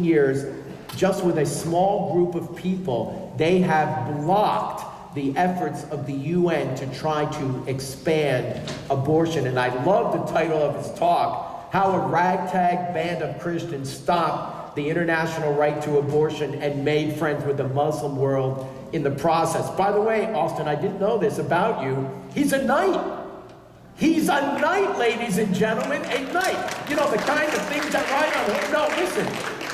15 years, just with a small group of people, they have blocked the efforts of the UN to try to expand abortion. And I love the title of his talk, How a Ragtag Band of Christians Stopped the International Right to Abortion and Made Friends with the Muslim World in the process. By the way, Austin, I didn't know this about you. He's a knight. He's a knight, ladies and gentlemen, a knight. You know, the kind of things that ride on him. No, listen,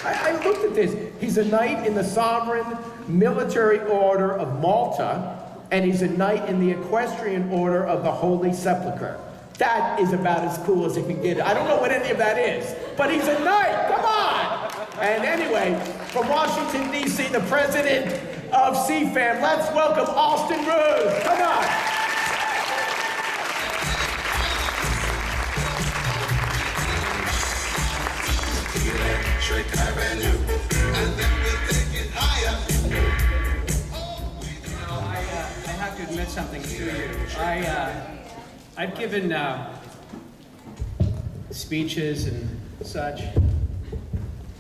I looked at this. He's a knight in the Sovereign Military Order of Malta, and he's a knight in the Equestrian Order of the Holy Sepulchre. That is about as cool as it can get. I don't know what any of that is, but he's a knight, come on! And anyway, from Washington, D.C., the president of CFAM, let's welcome Austin Ruse, come on! I have to admit something to you. I've given speeches and such,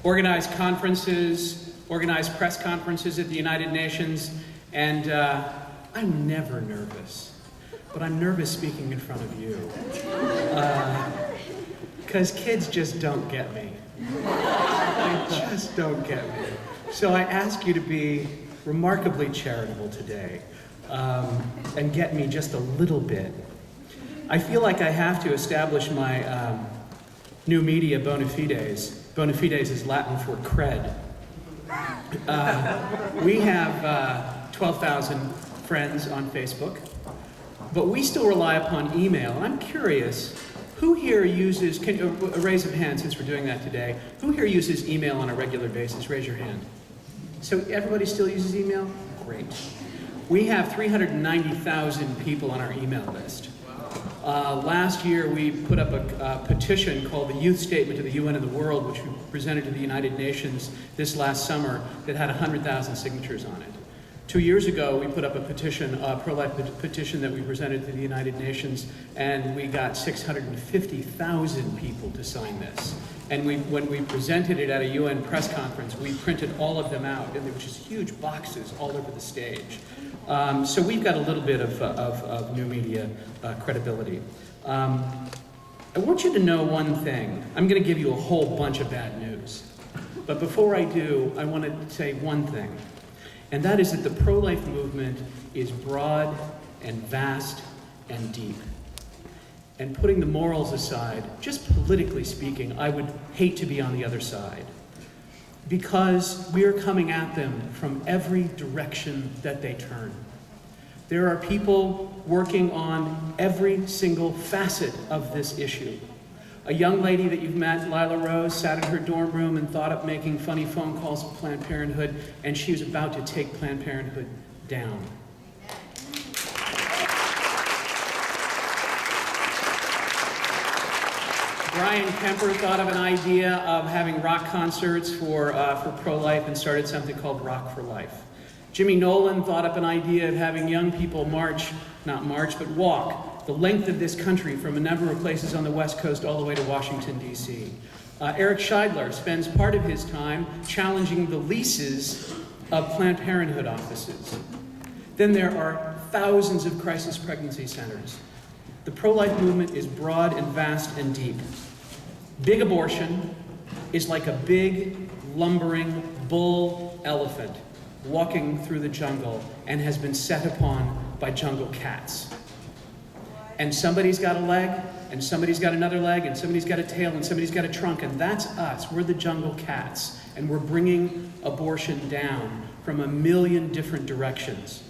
organized conferences, organized press conferences at the United Nations, and I'm never nervous, but I'm nervous speaking in front of you. Because kids just don't get me. They just don't get me. So I ask you to be remarkably charitable today and get me just a little bit. I feel like I have to establish my new media bona fides. Bona fides is Latin for cred. We have 12,000 friends on Facebook, but we still rely upon email. I'm curious, who here uses, a raise of hands since we're doing that today, who here uses email on a regular basis? Raise your hand. So everybody still uses email? Great. We have 390,000 people on our email list. Last year we put up a petition called the Youth Statement to the UN and the World, which we presented to the United Nations this last summer, that had 100,000 signatures on it. 2 years ago, we put up a petition, a pro-life petition that we presented to the United Nations, and we got 650,000 people to sign this. And when we presented it at a UN press conference, we printed all of them out, and there were just huge boxes all over the stage. So we've got a little bit of new media credibility. I want you to know one thing. I'm going to give you a whole bunch of bad news. But before I do, I want to say one thing. And that is that the pro-life movement is broad and vast and deep. And putting the morals aside, just politically speaking, I would hate to be on the other side. Because we're coming at them from every direction that they turn. There are people working on every single facet of this issue. A young lady that you've met, Lila Rose, sat in her dorm room and thought up making funny phone calls with Planned Parenthood, and she was about to take Planned Parenthood down. Brian Kemper thought of an idea of having rock concerts for pro-life and started something called Rock for Life. Jimmy Nolan thought up an idea of having young people walk the length of this country from a number of places on the West Coast all the way to Washington, D.C. Eric Scheidler spends part of his time challenging the leases of Planned Parenthood offices. Then there are thousands of crisis pregnancy centers. The pro-life movement is broad and vast and deep. Big abortion is like a big, lumbering bull elephant walking through the jungle and has been set upon by jungle cats. And somebody's got a leg, and somebody's got another leg, and somebody's got a tail, and somebody's got a trunk, and that's us. We're the jungle cats, and we're bringing abortion down from a million different directions.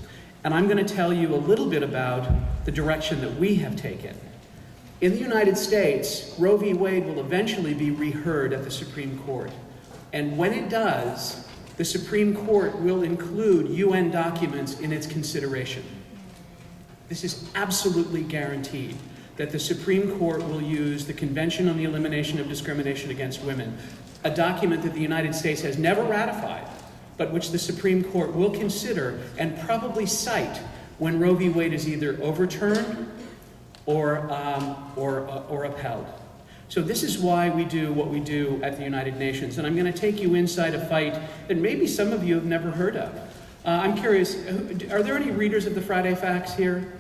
And I'm going to tell you a little bit about the direction that we have taken. In the United States, Roe v. Wade will eventually be reheard at the Supreme Court. And when it does, the Supreme Court will include UN documents in its consideration. This is absolutely guaranteed, that the Supreme Court will use the Convention on the Elimination of Discrimination Against Women, a document that the United States has never ratified, but which the Supreme Court will consider and probably cite when Roe v. Wade is either overturned or upheld. So this is why we do what we do at the United Nations. And I'm going to take you inside a fight that maybe some of you have never heard of. I'm curious, are there any readers of the Friday Facts here?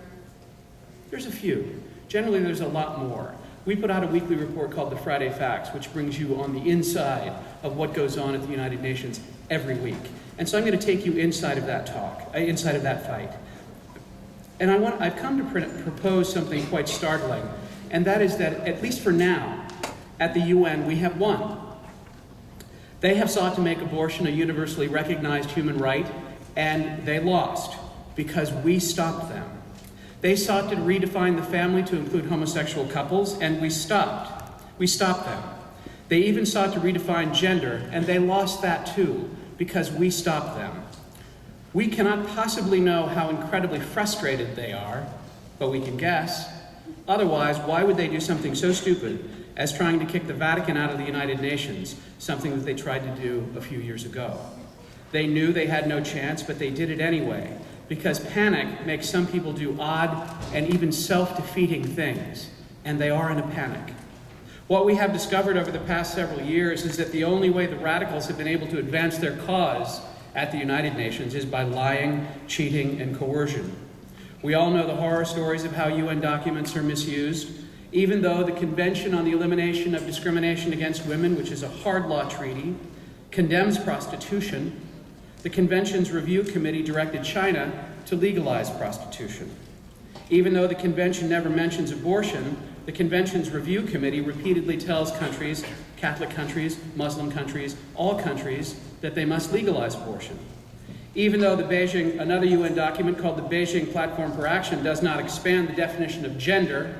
There's a few. Generally, there's a lot more. We put out a weekly report called the Friday Facts, which brings you on the inside of what goes on at the United Nations every week. And so I'm going to take you inside of that inside of that fight. And I've come to propose something quite startling, and that is that, at least for now, at the UN, we have won. They have sought to make abortion a universally recognized human right, and they lost because we stopped them. They sought to redefine the family to include homosexual couples, and we stopped. We stopped them. They even sought to redefine gender, and they lost that too, because we stopped them. We cannot possibly know how incredibly frustrated they are, but we can guess. Otherwise, why would they do something so stupid as trying to kick the Vatican out of the United Nations, something that they tried to do a few years ago? They knew they had no chance, but they did it anyway, because panic makes some people do odd and even self-defeating things, and they are in a panic. What we have discovered over the past several years is that the only way the radicals have been able to advance their cause at the United Nations is by lying, cheating, and coercion. We all know the horror stories of how UN documents are misused. Even though the Convention on the Elimination of Discrimination Against Women, which is a hard law treaty, condemns prostitution, the Convention's Review Committee directed China to legalize prostitution. Even though the Convention never mentions abortion, the Convention's Review Committee repeatedly tells countries, Catholic countries, Muslim countries, all countries, that they must legalize abortion. Even though another UN document called the Beijing Platform for Action does not expand the definition of gender,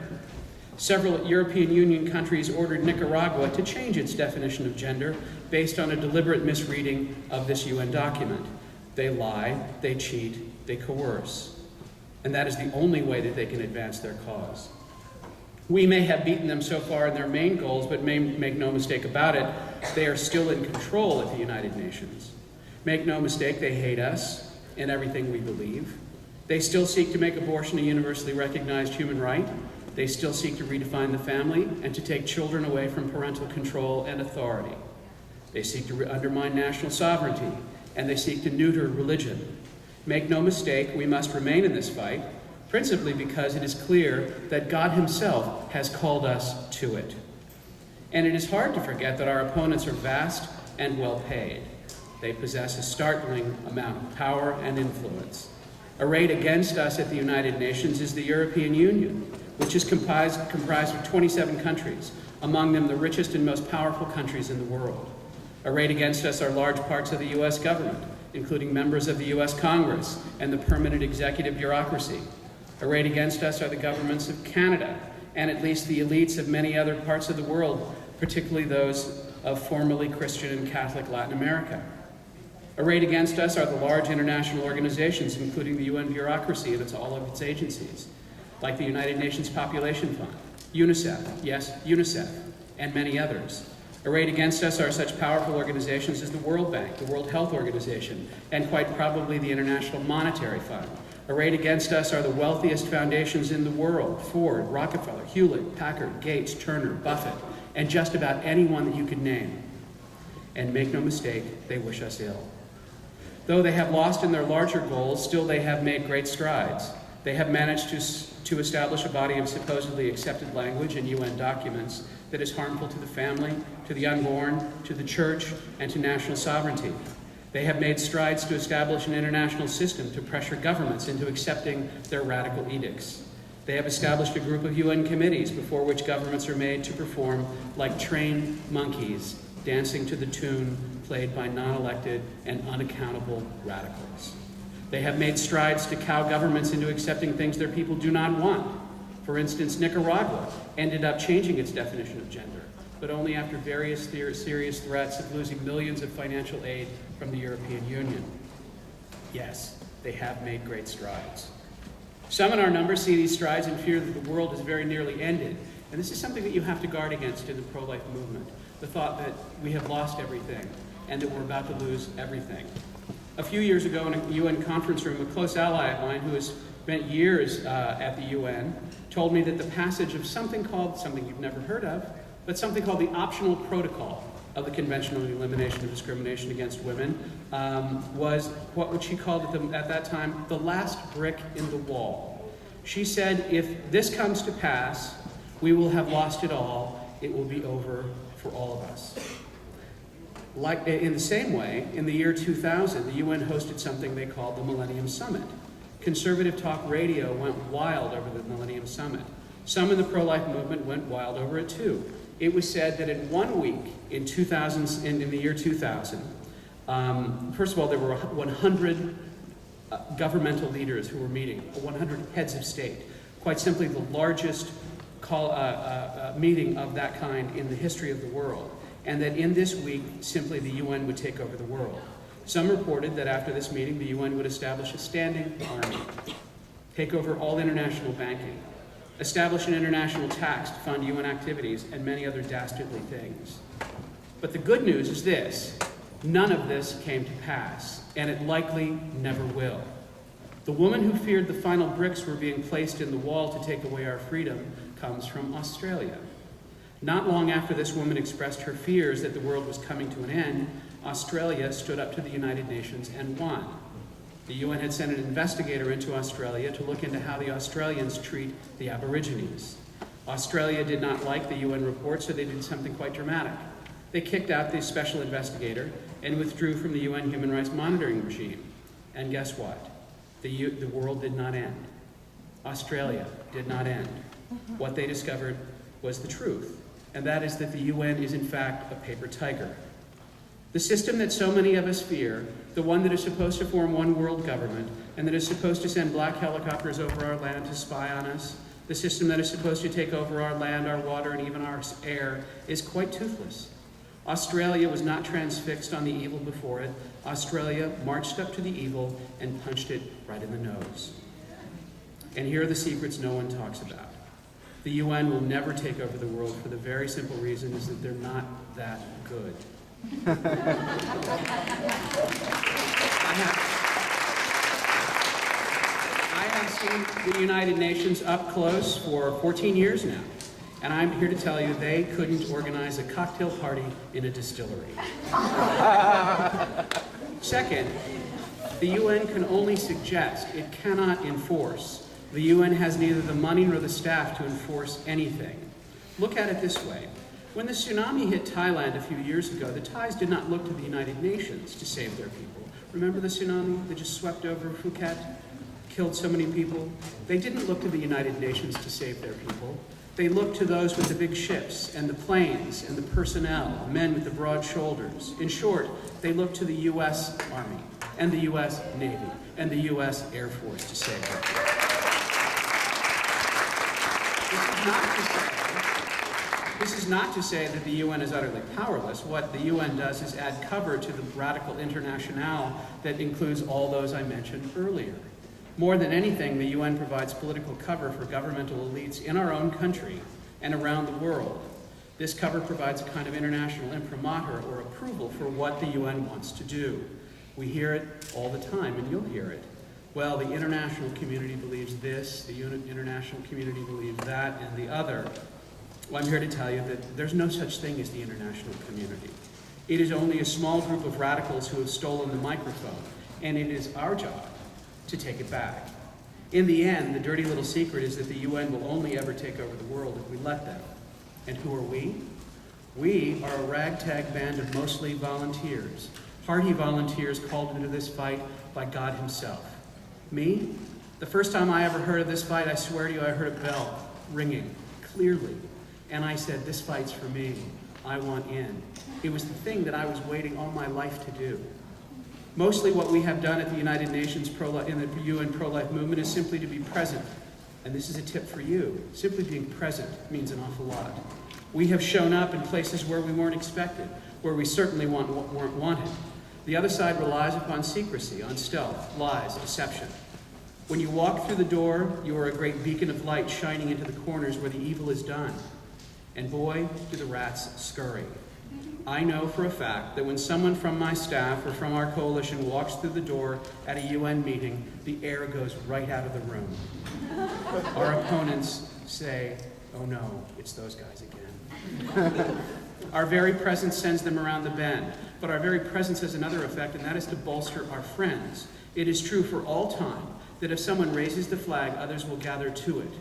several European Union countries ordered Nicaragua to change its definition of gender based on a deliberate misreading of this UN document. They lie, they cheat, they coerce. And that is the only way that they can advance their cause. We may have beaten them so far in their main goals, but make no mistake about it, they are still in control at the United Nations. Make no mistake, they hate us and everything we believe. They still seek to make abortion a universally recognized human right. They still seek to redefine the family and to take children away from parental control and authority. They seek to undermine national sovereignty, and they seek to neuter religion. Make no mistake, we must remain in this fight, principally because it is clear that God himself has called us to it. And it is hard to forget that our opponents are vast and well paid. They possess a startling amount of power and influence. Arrayed against us at the United Nations is the European Union, which is comprised of 27 countries, among them the richest and most powerful countries in the world. Arrayed against us are large parts of the U.S. government, including members of the U.S. Congress and the permanent executive bureaucracy. Arrayed against us are the governments of Canada and at least the elites of many other parts of the world, particularly those of formerly Christian and Catholic Latin America. Arrayed against us are the large international organizations, including the UN bureaucracy and all of its agencies, like the United Nations Population Fund, UNICEF, yes, UNICEF, and many others. Arrayed against us are such powerful organizations as the World Bank, the World Health Organization, and quite probably the International Monetary Fund. Arrayed against us are the wealthiest foundations in the world: Ford, Rockefeller, Hewlett, Packard, Gates, Turner, Buffett, and just about anyone that you could name. And make no mistake, they wish us ill. Though they have lost in their larger goals, still they have made great strides. They have managed to establish a body of supposedly accepted language in UN documents that is harmful to the family, to the unborn, to the church, and to national sovereignty. They have made strides to establish an international system to pressure governments into accepting their radical edicts. They have established a group of UN committees before which governments are made to perform like trained monkeys, dancing to the tune played by non-elected and unaccountable radicals. They have made strides to cow governments into accepting things their people do not want. For instance, Nicaragua ended up changing its definition of gender, but only after various serious threats of losing millions of financial aid from the European Union. Yes, they have made great strides. Some in our numbers see these strides and fear that the world is very nearly ended. And this is something that you have to guard against in the pro-life movement, the thought that we have lost everything and that we're about to lose everything. A few years ago in a UN conference room, a close ally of mine who has spent years at the UN told me that the passage of something you've never heard of, but something called the Optional Protocol of the Convention on the Elimination of Discrimination Against Women, was what she called at that time the last brick in the wall. She said, if this comes to pass, we will have lost it all. It will be over for all of us. Like, in the same way, in the year 2000, the UN hosted something they called the Millennium Summit. Conservative talk radio went wild over the Millennium Summit. Some in the pro-life movement went wild over it too. It was said that in 1 week, in the year 2000, first of all, there were 100 governmental leaders who were meeting, 100 heads of state. Quite simply, the largest meeting of that kind in the history of the world. And that in this week, simply the UN would take over the world. Some reported that after this meeting, the UN would establish a standing army, take over all international banking, establish an international tax to fund UN activities, and many other dastardly things. But the good news is this: none of this came to pass, and it likely never will. The woman who feared the final bricks were being placed in the wall to take away our freedom comes from Australia. Not long after this woman expressed her fears that the world was coming to an end, Australia stood up to the United Nations and won. The UN had sent an investigator into Australia to look into how the Australians treat the Aborigines. Australia did not like the UN report, so they did something quite dramatic. They kicked out the special investigator and withdrew from the UN human rights monitoring regime. And guess what? The world did not end. Australia did not end. What they discovered was the truth, and that is that the UN is in fact a paper tiger. The system that so many of us fear, the one that is supposed to form one world government, and that is supposed to send black helicopters over our land to spy on us, the system that is supposed to take over our land, our water, and even our air, is quite toothless. Australia was not transfixed on the evil before it. Australia marched up to the evil and punched it right in the nose. And here are the secrets no one talks about. The UN will never take over the world for the very simple reason is that they're not that good. I have seen the United Nations up close for 14 years now, and I'm here to tell you they couldn't organize a cocktail party in a distillery. Second, the UN can only suggest, it cannot enforce. The UN has neither the money nor the staff to enforce anything. Look at it this way. When the tsunami hit Thailand a few years ago, the Thais did not look to the United Nations to save their people. Remember the tsunami that just swept over Phuket, killed so many people? They didn't look to the United Nations to save their people. They looked to those with the big ships and the planes and the personnel, men with the broad shoulders. In short, they looked to the US Army and the US Navy and the US Air Force to save their people. This is not to say that the UN is utterly powerless. What the UN does is add cover to the radical internationale that includes all those I mentioned earlier. More than anything, the UN provides political cover for governmental elites in our own country and around the world. This cover provides a kind of international imprimatur or approval for what the UN wants to do. We hear it all the time, and you'll hear it. Well, the international community believes this, the international community believes that, and the other. Well, I'm here to tell you that there's no such thing as the international community. It is only a small group of radicals who have stolen the microphone, and it is our job to take it back. In the end, the dirty little secret is that the UN will only ever take over the world if we let them. And who are we? We are a ragtag band of mostly volunteers, hardy volunteers called into this fight by God himself. Me? The first time I ever heard of this fight, I swear to you, I heard a bell ringing clearly. And I said, this fight's for me. I want in. It was the thing that I was waiting all my life to do. Mostly what we have done at the United Nations in the UN pro-life movement is simply to be present. And this is a tip for you. Simply being present means an awful lot. We have shown up in places where we weren't expected, where we certainly weren't wanted. The other side relies upon secrecy, on stealth, lies, deception. When you walk through the door, you are a great beacon of light shining into the corners where the evil is done. And boy, do the rats scurry. I know for a fact that when someone from my staff or from our coalition walks through the door at a UN meeting, the air goes right out of the room. Our opponents say, oh no, it's those guys again. Our very presence sends them around the bend. But our very presence has another effect, and that is to bolster our friends. It is true for all time that if someone raises the flag, others will gather to it.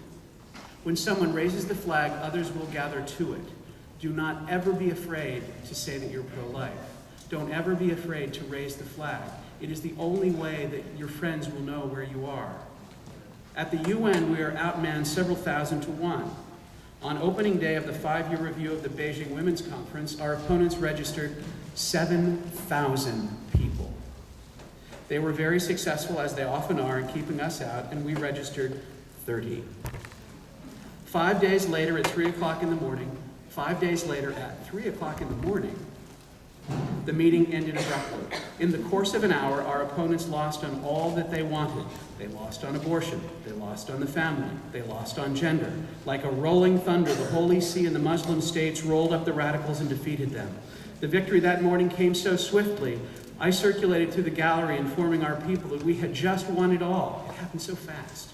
When someone raises the flag, others will gather to it. Do not ever be afraid to say that you're pro-life. Don't ever be afraid to raise the flag. It is the only way that your friends will know where you are. At the UN, we are outmanned several thousand to one. On opening day of the 5-year review of the Beijing Women's Conference, our opponents registered 7,000 people. They were very successful, as they often are, in keeping us out, and we registered 30. 5 days later at 3 o'clock in the morning, 5 days later at 3 o'clock in the morning, the meeting ended abruptly. In the course of an hour, our opponents lost on all that they wanted. They lost on abortion. They lost on the family. They lost on gender. Like a rolling thunder, the Holy See and the Muslim states rolled up the radicals and defeated them. The victory that morning came so swiftly, I circulated through the gallery informing our people that we had just won it all. It happened so fast.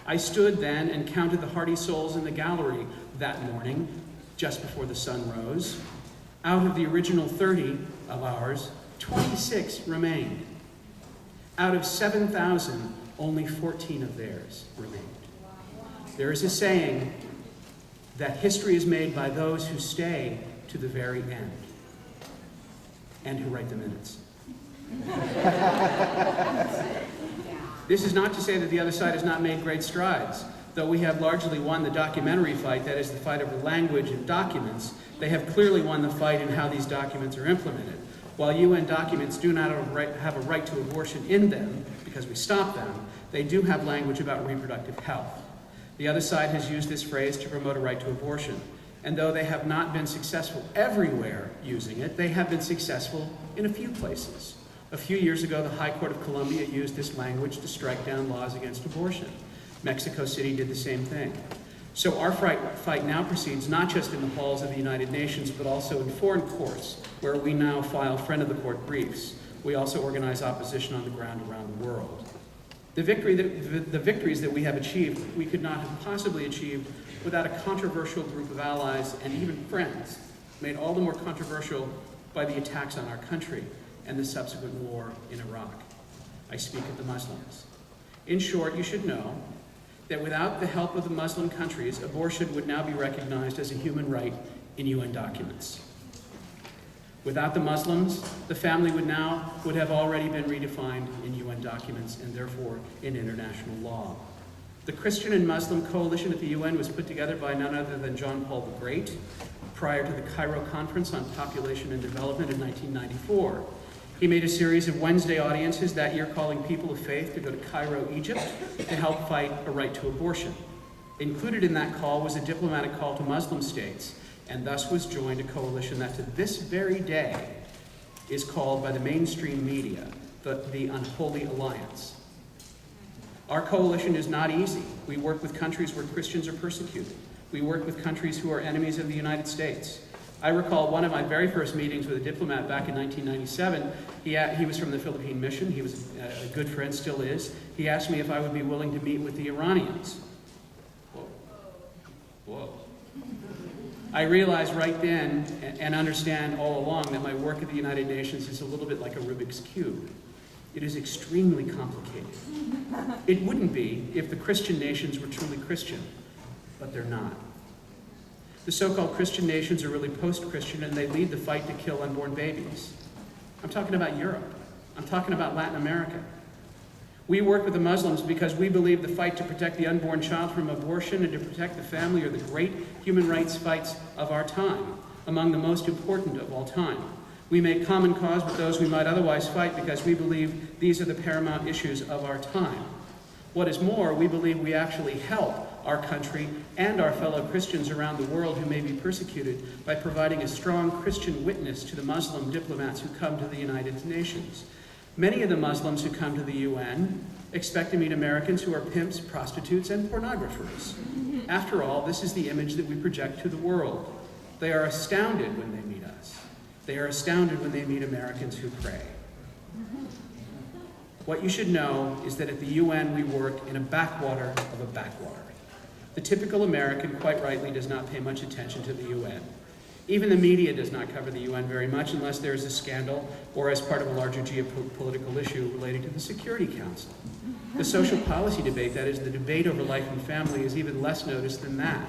I stood then and counted the hardy souls in the gallery that morning, just before the sun rose. Out of the original 30 of ours, 26 remained. Out of 7,000, only 14 of theirs remained. There is a saying that history is made by those who stay to the very end and who write the minutes. This is not to say that the other side has not made great strides. Though we have largely won the documentary fight, that is the fight over language and documents, they have clearly won the fight in how these documents are implemented. While UN documents do not have a right to abortion in them, because we stop them, they do have language about reproductive health. The other side has used this phrase to promote a right to abortion. And though they have not been successful everywhere using it, they have been successful in a few places. A few years ago, the High Court of Columbia used this language to strike down laws against abortion. Mexico City did the same thing. So our fight now proceeds not just in the halls of the United Nations, but also in foreign courts, where we now file friend of the court briefs. We also organize opposition on the ground around the world. The victories that we have achieved, we could not have possibly achieved without a controversial group of allies and even friends, made all the more controversial by the attacks on our country and the subsequent war in Iraq. I speak of the Muslims. In short, you should know that without the help of the Muslim countries, abortion would now be recognized as a human right in UN documents. Without the Muslims, the family would have already been redefined in UN documents and therefore in international law. The Christian and Muslim coalition at the UN was put together by none other than John Paul the Great prior to the Cairo Conference on Population and Development in 1994. He made a series of Wednesday audiences that year calling people of faith to go to Cairo, Egypt, to help fight a right to abortion. Included in that call was a diplomatic call to Muslim states, and thus was joined a coalition that to this very day is called by the mainstream media the Unholy Alliance. Our coalition is not easy. We work with countries where Christians are persecuted. We work with countries who are enemies of the United States. I recall one of my very first meetings with a diplomat back in 1997. He was from the Philippine mission. He was a good friend, still is. He asked me if I would be willing to meet with the Iranians. Whoa. I realized right then and understand all along that my work at the United Nations is a little bit like a Rubik's Cube. It is extremely complicated. It wouldn't be if the Christian nations were truly Christian, but they're not. The so-called Christian nations are really post-Christian, and they lead the fight to kill unborn babies. I'm talking about Europe. I'm talking about Latin America. We work with the Muslims because we believe the fight to protect the unborn child from abortion and to protect the family are the great human rights fights of our time, among the most important of all time. We make common cause with those we might otherwise fight because we believe these are the paramount issues of our time. What is more, we believe we actually help our country and our fellow Christians around the world who may be persecuted by providing a strong Christian witness to the Muslim diplomats who come to the United Nations. Many of the Muslims who come to the UN expect to meet Americans who are pimps, prostitutes, and pornographers. After all, this is the image that we project to the world. They are astounded when they meet us. They are astounded when they meet Americans who pray. What you should know is that at the UN we work in a backwater of a backwater. The typical American, quite rightly, does not pay much attention to the UN. Even the media does not cover the UN very much unless there is a scandal or as part of a larger geopolitical issue relating to the Security Council. The social policy debate, that is, the debate over life and family, is even less noticed than that.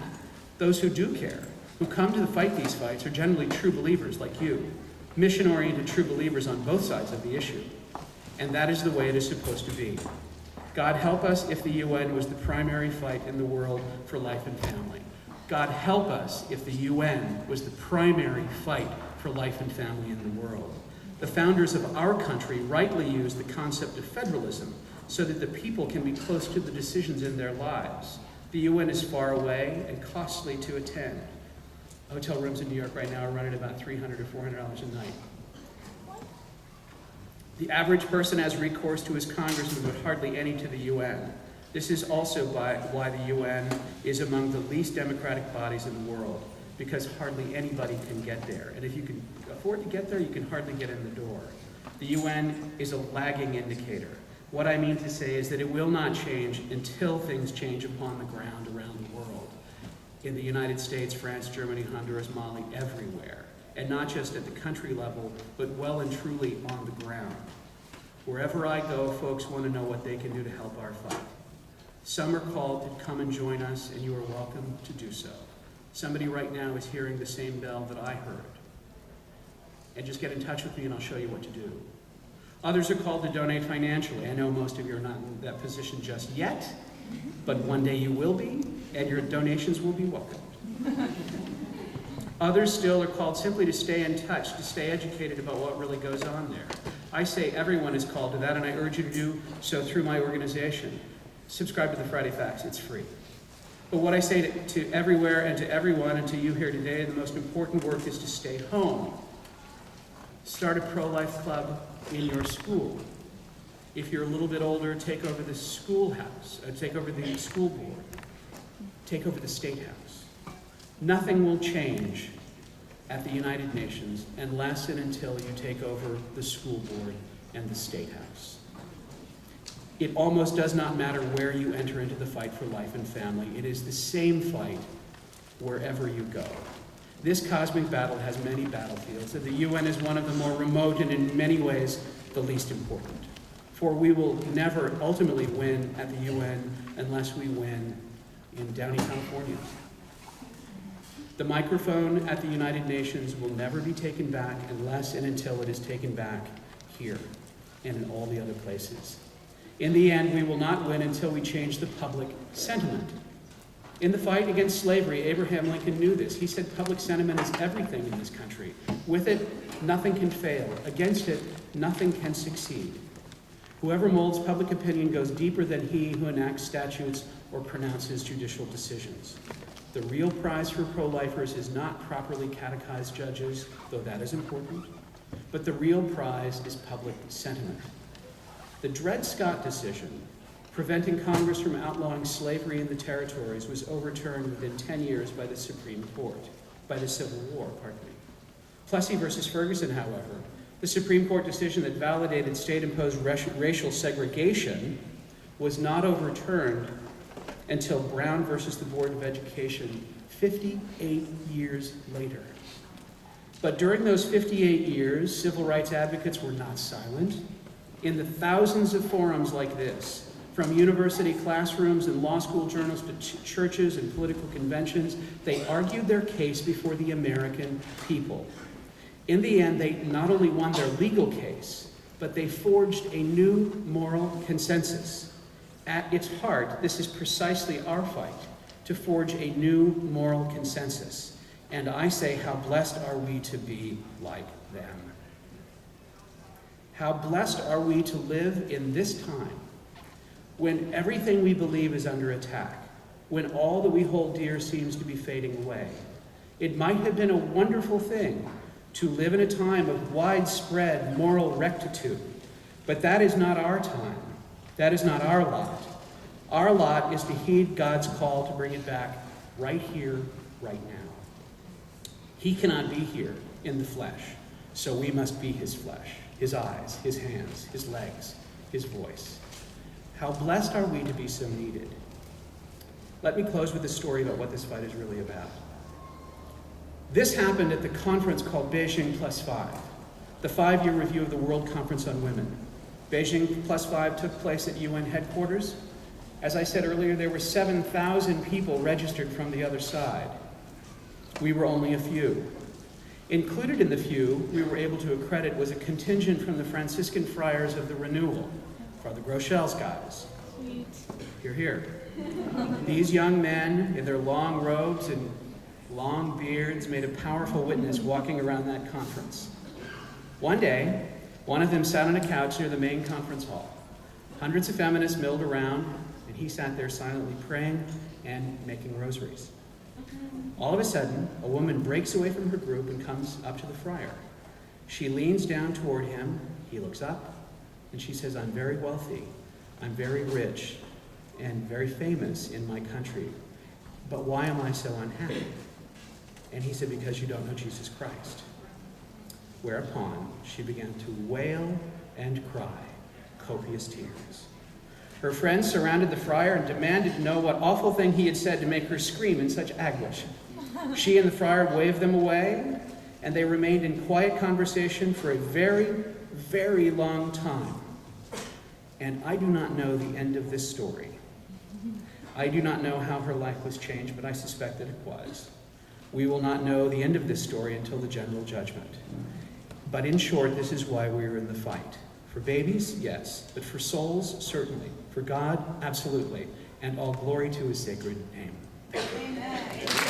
Those who do care, who come to fight these fights, are generally true believers like you, mission-oriented true believers on both sides of the issue. And that is the way it is supposed to be. God help us if the UN was the primary fight in the world for life and family. God help us if the UN was the primary fight for life and family in the world. The founders of our country rightly used the concept of federalism so that the people can be close to the decisions in their lives. The UN is far away and costly to attend. Hotel rooms in New York right now are running about $300 or $400 a night. The average person has recourse to his congressman, but hardly any to the UN. This is also why the UN is among the least democratic bodies in the world, because hardly anybody can get there. And if you can afford to get there, you can hardly get in the door. The UN is a lagging indicator. What I mean to say is that it will not change until things change upon the ground around the world. In the United States, France, Germany, Honduras, Mali, everywhere. And not just at the country level, but well and truly on the ground. Wherever I go, folks want to know what they can do to help our fight. Some are called to come and join us, and you are welcome to do so. Somebody right now is hearing the same bell that I heard. And just get in touch with me and I'll show you what to do. Others are called to donate financially. I know most of you are not in that position just yet, but one day you will be, and your donations will be welcomed. Others still are called simply to stay in touch, to stay educated about what really goes on there. I say everyone is called to that, and I urge you to do so through my organization. Subscribe to the Friday Facts, it's free. But what I say to everywhere and to everyone and to you here today, the most important work is to stay home. Start a pro-life club in your school. If you're a little bit older, take over the schoolhouse, take over the school board, take over the State House. Nothing will change at the United Nations unless and until you take over the school board and the State House. It almost does not matter where you enter into the fight for life and family. It is the same fight wherever you go. This cosmic battle has many battlefields, and the UN is one of the more remote and in many ways the least important. For we will never ultimately win at the UN unless we win in Downey, California. The microphone at the United Nations will never be taken back unless and until it is taken back here and in all the other places. In the end, we will not win until we change the public sentiment. In the fight against slavery, Abraham Lincoln knew this. He said public sentiment is everything in this country. With it, nothing can fail. Against it, nothing can succeed. Whoever molds public opinion goes deeper than he who enacts statutes or pronounces judicial decisions. The real prize for pro-lifers is not properly catechized judges, though that is important, but the real prize is public sentiment. The Dred Scott decision, preventing Congress from outlawing slavery in the territories, was overturned within 10 years by the Supreme Court, by the Civil War, pardon me. Plessy versus Ferguson, however, the Supreme Court decision that validated state-imposed racial segregation was not overturned until Brown versus the Board of Education 58 years later. But during those 58 years, civil rights advocates were not silent. In the thousands of forums like this, from university classrooms and law school journals to churches and political conventions, they argued their case before the American people. In the end, they not only won their legal case, but they forged a new moral consensus. At its heart, this is precisely our fight, to forge a new moral consensus. And I say, how blessed are we to be like them? How blessed are we to live in this time when everything we believe is under attack, when all that we hold dear seems to be fading away. It might have been a wonderful thing to live in a time of widespread moral rectitude, but that is not our time. That is not our lot. Our lot is to heed God's call to bring it back right here, right now. He cannot be here in the flesh, so we must be his flesh, his eyes, his hands, his legs, his voice. How blessed are we to be so needed? Let me close with a story about what this fight is really about. This happened at the conference called Beijing Plus 5, the 5-year review of the World Conference on Women. Beijing Plus 5 took place at UN headquarters. As I said earlier, there were 7,000 people registered from the other side. We were only a few. Included in the few we were able to accredit was a contingent from the Franciscan Friars of the Renewal, Father Grochel's guys. Sweet. Hear, hear. These young men in their long robes and long beards made a powerful witness walking around that conference. One day, one of them sat on a couch near the main conference hall. Hundreds of feminists milled around, and he sat there silently praying and making rosaries. All of a sudden, a woman breaks away from her group and comes up to the friar. She leans down toward him, he looks up, and she says, "I'm very wealthy, I'm very rich, and very famous in my country, but why am I so unhappy?" And he said, "Because you don't know Jesus Christ." Whereupon she began to wail and cry, copious tears. Her friends surrounded the friar and demanded to know what awful thing he had said to make her scream in such anguish. She and the friar waved them away, and they remained in quiet conversation for a very, very long time. And I do not know the end of this story. I do not know how her life was changed, but I suspect that it was. We will not know the end of this story until the general judgment. But in short, this is why we are in the fight. For babies, yes, but for souls, certainly. For God, absolutely. And all glory to his sacred name. Amen.